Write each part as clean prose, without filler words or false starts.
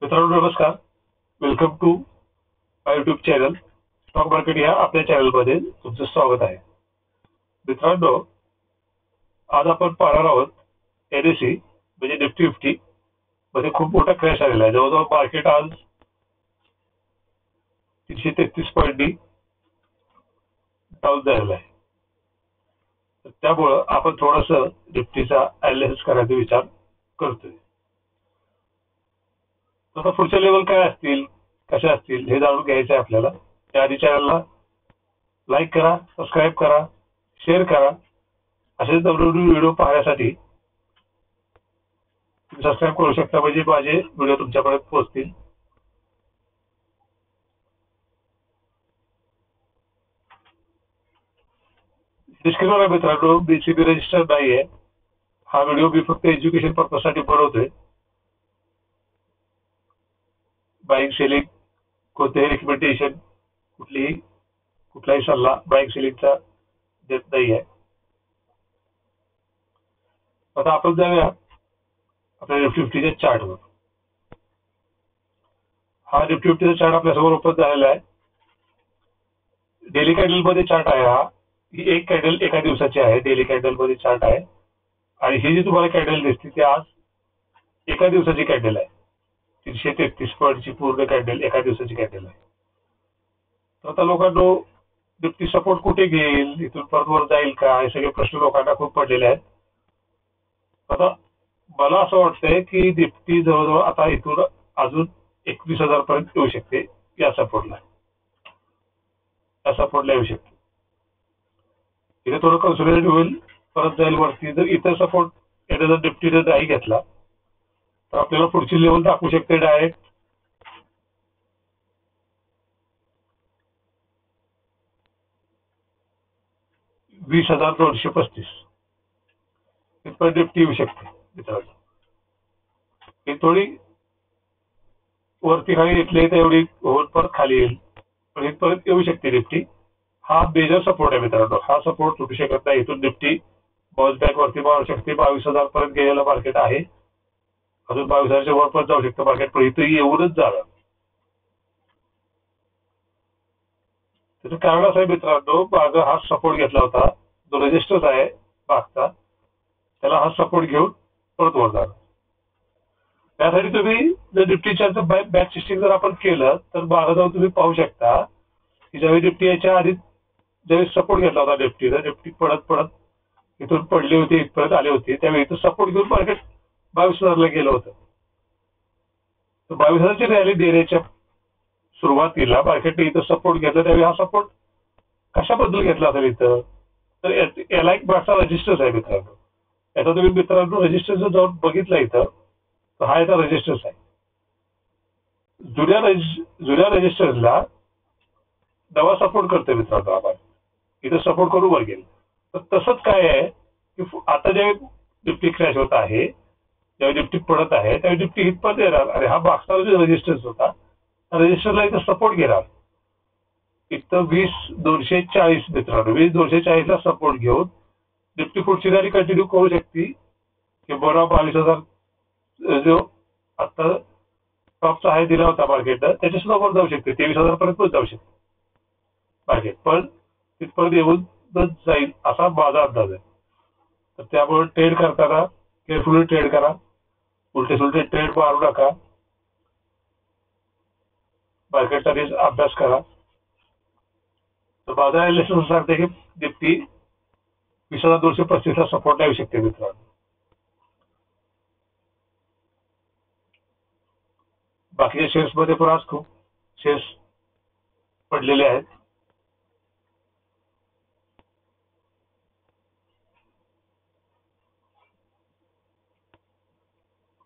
मित्रांनो नमस्कार. Welcome to my YouTube channel. Stock market या आपल्या चॅनलमध्ये तुमचं स्वागत आहे. मित्रांनो, आज आपण पाहणार आहोत NSE म्हणजे निफ्टी 50 मध्ये खूप मोठा क्रॅश आलेला आहे. जवळजवळ मार्केट आज 333 पॉईंटनी डाऊन झालेला आहे. तर त्यामुळं आपण थोडंसं निफ्टीचा अनालिसिस करायचा विचार करतोय. आता पुढच्या लेवल काय असतील, कशा असतील हे जाणून घ्यायचं आहे आपल्याला. त्याआधी चॅनलला लाईक करा, सबस्क्राईब करा, शेअर करा. असेच नवनवीन व्हिडिओ पाहण्यासाठी तुम्ही सबस्क्राईब करू शकता, म्हणजे माझे व्हिडिओ तुमच्यापर्यंत पोहोचतील. डिस्क्लेमर आहे मित्रांनो, BCB रजिस्टर नाही आहे. हा व्हिडिओ मी फक्त एज्युकेशन पर्पजसाठी बनवतोय. बाईंग सेलिंग कोणतेही रिकमेंडेशन, कुठलाही सल्ला बाईंग सेलिंगचा देत नाही आहे. आता आपण जाऊया आपल्या निफ्टी 50च्या चार्टवर. हा निफ्टी 50चा चार्ट आपल्यासमोर ओपन झालेला आहे. डेली कॅन्डल मध्ये चार्ट आहे. ही एक कॅन्डल एका दिवसाची आहे. डेली कॅन्डल मध्ये चार्ट आहे आणि ही जी तुम्हाला कॅन्डल दिसते ती आज एका दिवसाची कॅन्डल आहे. 333 पॉईंटची पूर्ण कॅन्डल एका दिवसाची कॅन्डल आहे. तर आता लोकांनो, निफ्टी सपोर्ट कुठे घेईल, इथून परत वर जाईल का, हे सगळे प्रश्न लोकांना खूप पडलेले आहेत. आता मला असं वाटतंय की निफ्टी जवळजवळ आता इथून अजून 21,000 पर्यंत येऊ शकते. या सपोर्टला येऊ शकते. इथे थोडं कन्सोलिडेट होईल, परत जाईल वरती. जर इतर सपोर्ट जर निफ्टीने नाही घेतला तर आपल्याला पुढची लेवल दाखवू शकते डायरेक्ट 20,235 इथपर्यंत निफ्टी येऊ शकते. मित्रांनो, ही थोडी वरती खाली घेतली तर एवढी होऊन परत खाली येईल, पण इथपर्यंत येऊ शकते निफ्टी. हा मेजर सपोर्ट आहे मित्रांनो. हा सपोर्ट तुटू शकत नाही. इथून निफ्टी बाउन्स बॅक वरती मारू शकते. 22,000 पर्यंत गेलेलं मार्केट आहे. अजून 22,000च्या वर पण जाऊ शकतं मार्केट, पण इथं येऊनच झालं. त्याचं कारण असं आहे मित्रांनो, मागं हा सपोर्ट घेतला होता, जो रेजिस्टन्स आहे मागचा, त्याला हा सपोर्ट घेऊन परत वर झाला. त्यासाठी तुम्ही जर निफ्टीच्या बॅक सिस्टिंग जर आपण केलं तर मागं जाऊन तुम्ही पाहू शकता की ज्यावेळी निफ्टी याच्या आधी ज्यावेळी सपोर्ट घेतला होता निफ्टीनं, निफ्टी पडत पडत इथून पडली होती, इथपर्यंत आली होती, त्यावेळी इथं सपोर्ट घेऊन मार्केट 22,000ला गेलं होतं. तर 22,000ची रॅली देण्याच्या सुरुवातीला मार्केटने इथं सपोर्ट घेतला. त्यावेळी हा सपोर्ट कशाबद्दल घेतला असेल इथं, तर याला एक मागचा रजिस्टन्स आहे मित्रांनो. याचा तुम्ही मित्रांनो रजिस्टन्स जाऊन बघितला इथं, तर हा याचा रजिस्टन्स आहे. जुन्या रजिस्टन्सला नवा सपोर्ट करतोय मित्रांनो. आपण इथं सपोर्ट करून वर गेलं. तर तसंच काय आहे की आता जे निफ्टी क्रॅश होत आहे, ज्यावेळी निफ्टी पडत आहे, त्यावेळी निफ्टी इथपर्यंत येणार आणि हा मागचा जो रजिस्टन्स होता, रजिस्टरला इथं सपोर्ट घेणार. इथं 20,240 मित्रांनो, 20,240ला सपोर्ट घेऊन निफ्टी पुढची रॅली कंटिन्यू करू शकते की बरा 22,000 जो आता टॉपचा हाय दिला होता मार्केटनं, त्याच्या सुद्धा वर जाऊ शकते. 23,000 पर्यंत पण जाऊ शकते मार्केट, पण तिथपर्यंत येऊन जाईल असा माझा अंदाज आहे. तर त्यामुळे ट्रेड करताना केअरफुली ट्रेड करा. उलटे सुलटे ट्रेड मारू नका. मार्केटचा अभ्यास करा. तर माझा अनालिसिस सांगते की निफ्टी 20,235ला सपोर्ट येऊ शकते मित्रांनो. बाकीच्या शेअर्स मध्ये पण आज खूप शेअर्स पडलेले आहेत.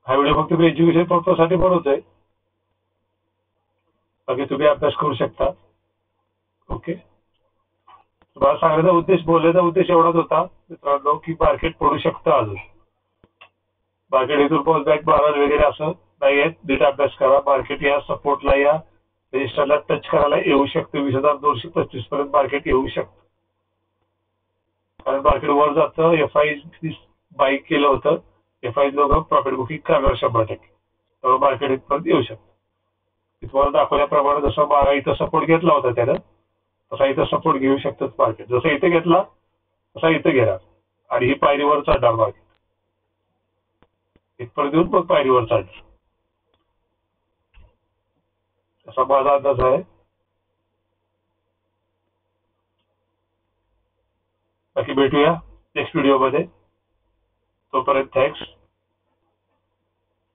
हा व्हिडिओ फक्त मी एज्युकेशन पर्पजसाठी बनवतोय. बाकी तुम्ही अभ्यास करू शकता. ओके. तुम्हाला सांगण्याचा उद्देश, बोलण्याचा उद्देश एवढाच होता मित्रांनो की मार्केट पडू शकतं अजून. मार्केट इथून बॉल बॅक मारल वगैरे असं नाही आहे. नीट अभ्यास करा. मार्केट या सपोर्टला, या रजिस्टरला टच करायला येऊ शकतं. 20,235 पर्यंत मार्केट येऊ शकतं. कारण मार्केट वर जातं. FI बाईक केलं होतं. FI लोक प्रॉफिट बुकिंग करणार 100%. तेव्हा मार्केट इथपर्यंत येऊ शकतं. मी तुम्हाला दाखवल्याप्रमाणे जसं मागा इथं सपोर्ट घेतला होता त्यानं, तसा इथं सपोर्ट घेऊ शकतं मार्केट. जसं इथे घेतला तसा इथं घेणार आणि ही पायरीवर चढणार मार्केट. इथपर्यंत येऊन मग पायरीवर चढणार, असा माझा अंदाज आहे. बाकी भेटूया नेक्स्ट व्हिडिओमध्ये. तोपर्यंत थँक्स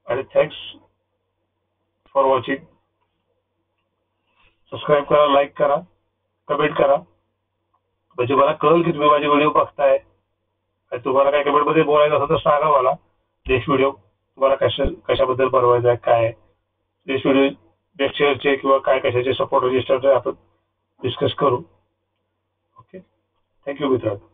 आणि थँक्स फॉर वॉचिंग. सबस्क्राईब करा, लाईक करा, कमेंट करा, म्हणजे मला कळेल की तुम्ही माझे व्हिडिओ बघताय. आणि तुम्हाला काय कमेंटमध्ये बोलायचं असेल तर सांगा मला. नेक्स्ट व्हिडिओ तुम्हाला कशाबद्दल बनवायचा आहे, काय नेक्स्ट व्हिडिओ, नेक्स्ट इयरचे किंवा काय कशाचे सपोर्ट रजिस्टर आपण डिस्कस करू. ओके, थँक्यू मित्रांनो.